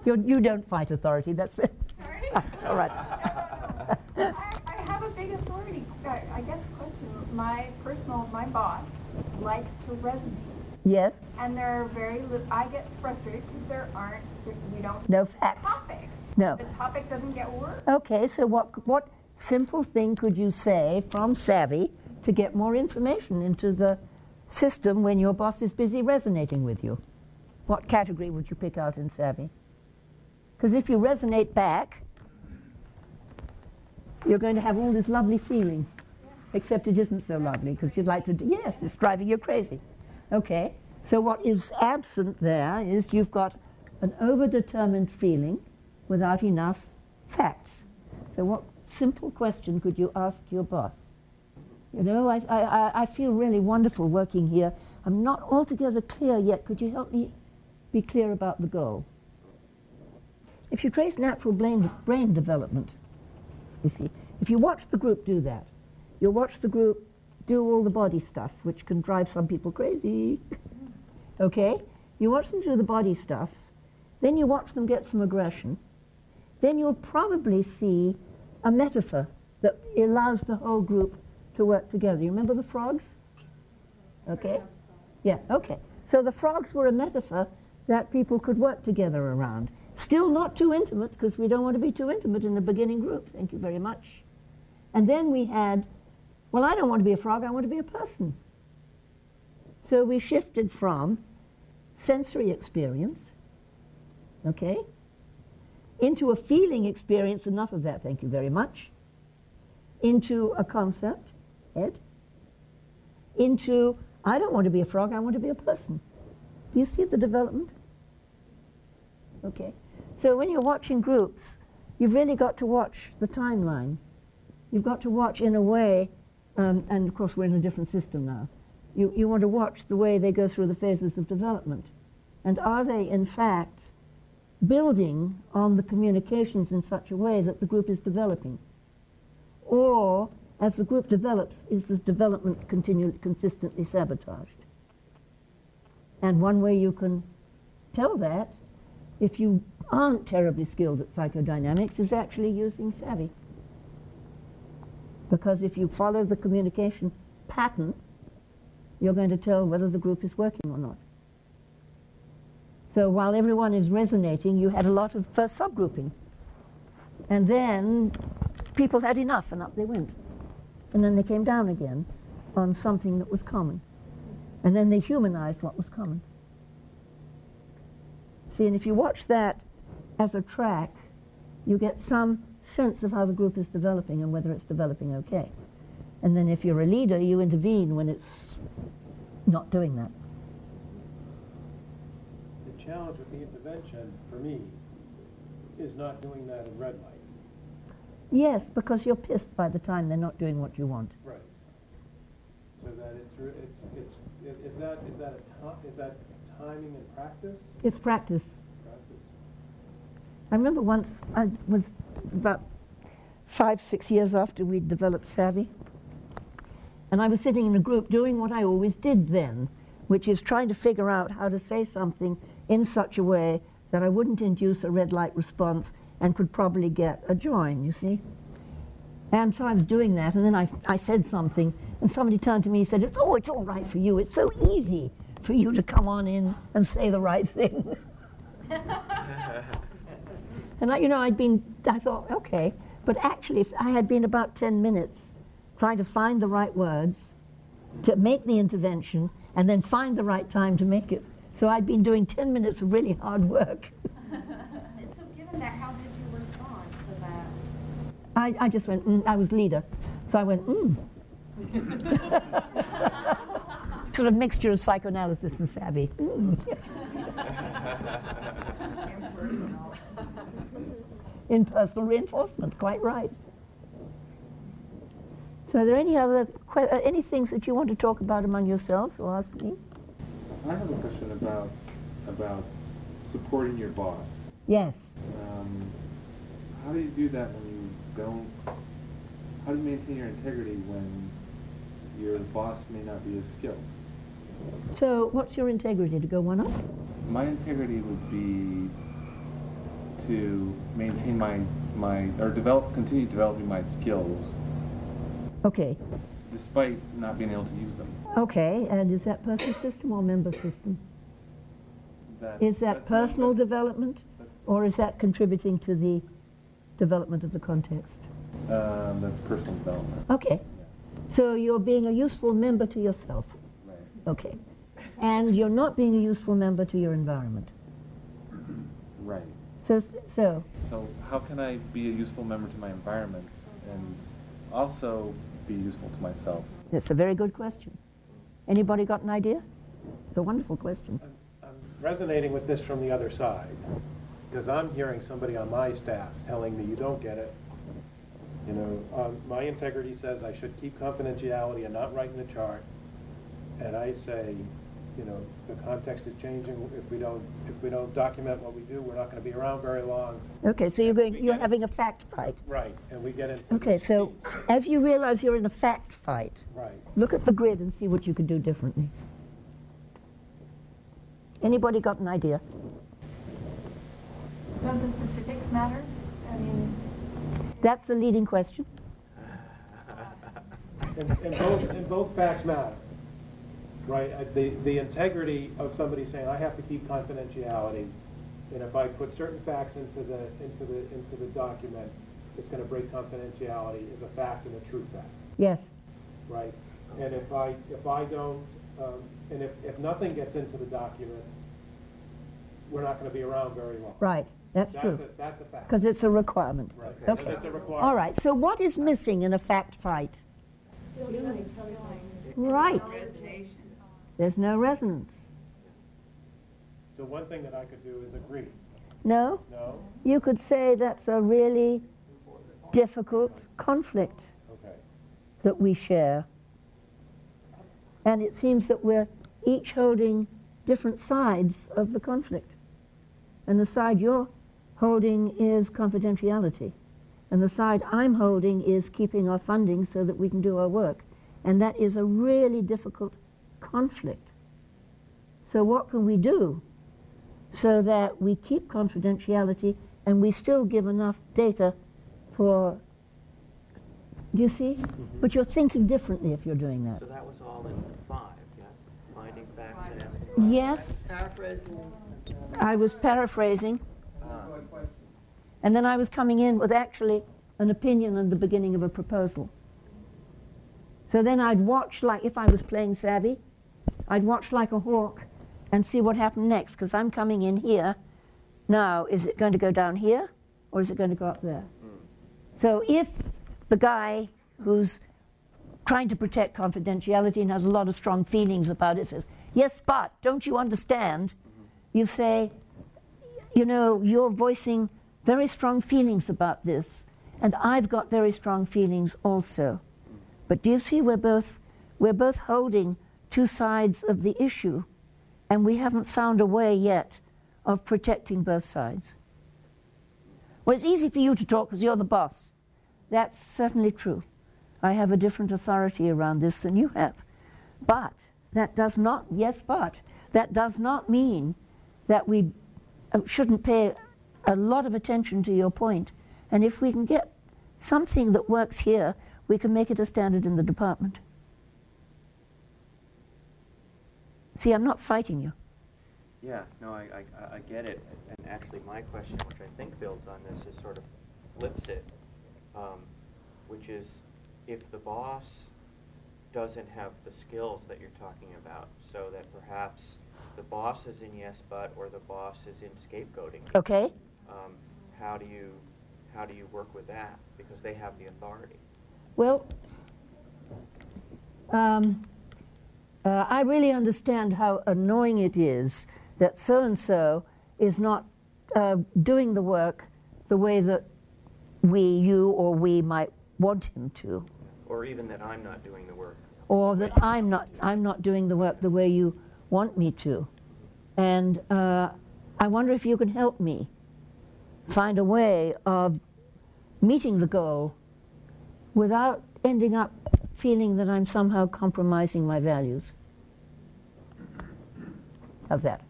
You don't fight authority. That's it. Sorry? That's all right. I have a big authority, I guess, question. My boss likes to resonate. Yes. And there are I get frustrated because we don't No facts. topic. No. The topic doesn't get worked. Okay, so what simple thing could you say from SAVI to get more information into the system when your boss is busy resonating with you? What category would you pick out in SAVI? Because if you resonate back, you're going to have all this lovely feeling, except it isn't so lovely because you'd like to do, yes, it's driving you crazy. Okay, so what is absent there is you've got an overdetermined feeling without enough facts. So what simple question could you ask your boss? You know, I feel really wonderful working here. I'm not altogether clear yet. Could you help me be clear about the goal? If you trace natural brain development, you see, if you watch the group do that, you'll watch the group do all the body stuff, which can drive some people crazy. Okay? You watch them do the body stuff, then you watch them get some aggression, then you'll probably see a metaphor that allows the whole group to work together. You remember the frogs? Okay? Yeah, okay. So the frogs were a metaphor that people could work together around. Still not too intimate, because we don't want to be too intimate in the beginning group. Thank you very much. And then we had, well, I don't want to be a frog, I want to be a person. So we shifted from sensory experience, okay, into a feeling experience, enough of that, thank you very much, into a concept, Ed, into, I don't want to be a frog, I want to be a person. Do you see the development? Okay. So when you're watching groups, you've really got to watch the timeline. You've got to watch in a way, and of course we're in a different system now, you want to watch the way they go through the phases of development. And are they, in fact, building on the communications in such a way that the group is developing? Or, as the group develops, is the development consistently sabotaged? And one way you can tell that, if you aren't terribly skilled at psychodynamics, is actually using SAVI. Because if you follow the communication pattern, you're going to tell whether the group is working or not. So while everyone is resonating, you had a lot of first subgrouping. And then people had enough, and up they went. And then they came down again on something that was common. And then they humanized what was common. See, and if you watch that as a track, you get some sense of how the group is developing and whether it's developing okay. And then if you're a leader, you intervene when it's not doing that. The challenge with the intervention, for me, is not doing that in red light. Yes, because you're pissed by the time they're not doing what you want. Right. So that is that timing and practice? It's practice. I remember once, I was about 5, 6 years after we'd developed SAVI, and I was sitting in a group doing what I always did then, which is trying to figure out how to say something in such a way that I wouldn't induce a red light response and could probably get a join, you see. And so I was doing that, and then I said something, and somebody turned to me and said, it's all right for you. It's so easy for you to come on in and say the right thing. And I thought, okay. But actually, if I had been about 10 minutes trying to find the right words to make the intervention and then find the right time to make it. So I'd been doing 10 minutes of really hard work. So given that, how did you respond to that? I just went, I was leader. So I went, Sort of mixture of psychoanalysis and SAVI. Impersonal reinforcement, quite right. So are there any things that you want to talk about among yourselves or ask me? I have a question about supporting your boss. Yes. How do you do that when you don't, how do you maintain your integrity when your boss may not be as skilled? So what's your integrity, to go one up? My integrity would be to maintain continue developing my skills Okay. despite not being able to use them. Okay, and is that person system or member system? Is that That's personal that's- development, or is that contributing to the development of the context? That's personal development. Okay. So you're being a useful member to yourself. Right. Okay. And you're not being a useful member to your environment. Right. So So how can I be a useful member to my environment and also be useful to myself? that's a very good question. Anybody got an idea? It's a wonderful question. I'm resonating with this from the other side, because I'm hearing somebody on my staff telling me, you don't get it. You know, my integrity says I should keep confidentiality and not write in the chart. And I say, you know, the context is changing. If we don't document what we do, we're not going to be around very long. Okay, so you're having a fact fight. Right, and we get into Okay, this so piece. as you realize you're in a fact fight, Right. look at the grid and see what you could do differently. Anybody got an idea? Don't the specifics matter? I mean, That's the leading question. And both facts matter, right? The integrity of somebody saying, I have to keep confidentiality, and if I put certain facts into the document, it's going to break confidentiality is a fact and a true fact, Yes. right? And if I don't, and if nothing gets into the document, we're not going to be around very long. Right. That's true. That's a fact. Because it's a requirement. Right. Okay. It's a requirement. All right. So what is missing in a fact fight? Right. There's no resonance. So one thing that I could do is agree. No? No? You could say that's a really difficult conflict Okay. that we share. And it seems that we're each holding different sides of the conflict. And the side you're holding is confidentiality. And the side I'm holding is keeping our funding so that we can do our work. And that is a really difficult conflict. So what can we do so that we keep confidentiality and we still give enough data for, do you see? But you're thinking differently if you're doing that. So that was all in 5, yes? Finding facts and asking. Yes, I was paraphrasing. And then I was coming in with actually an opinion and the beginning of a proposal. So then I'd watch, like if I was playing SAVI, I'd watch like a hawk and see what happened next, because I'm coming in here. Now, is it going to go down here, or is it going to go up there? So if the guy who's trying to protect confidentiality and has a lot of strong feelings about it says, yes, but don't you understand? You say, you know, you're voicing very strong feelings about this, and I've got very strong feelings also. But do you see, we're both holding two sides of the issue, and we haven't found a way yet of protecting both sides. Well, it's easy for you to talk because you're the boss. That's certainly true. I have a different authority around this than you have. But that does not, yes, but that does not mean that we shouldn't pay a lot of attention to your point. And if we can get something that works here, we can make it a standard in the department. See, I'm not fighting you. Yeah, no, I get it. And actually my question, which I think builds on this, is sort of flips it, which is if the boss doesn't have the skills that you're talking about, so that perhaps the boss is in yes but or the boss is in scapegoating. Okay. How do you work with that? Because they have the authority. Well, I really understand how annoying it is that so-and-so is not doing the work the way that you or we might want him to. Or even that I'm not doing the work. Or that I'm not doing the work the way you want me to. And I wonder if you can help me find a way of meeting the goal without ending up feeling that I'm somehow compromising my values. How's that?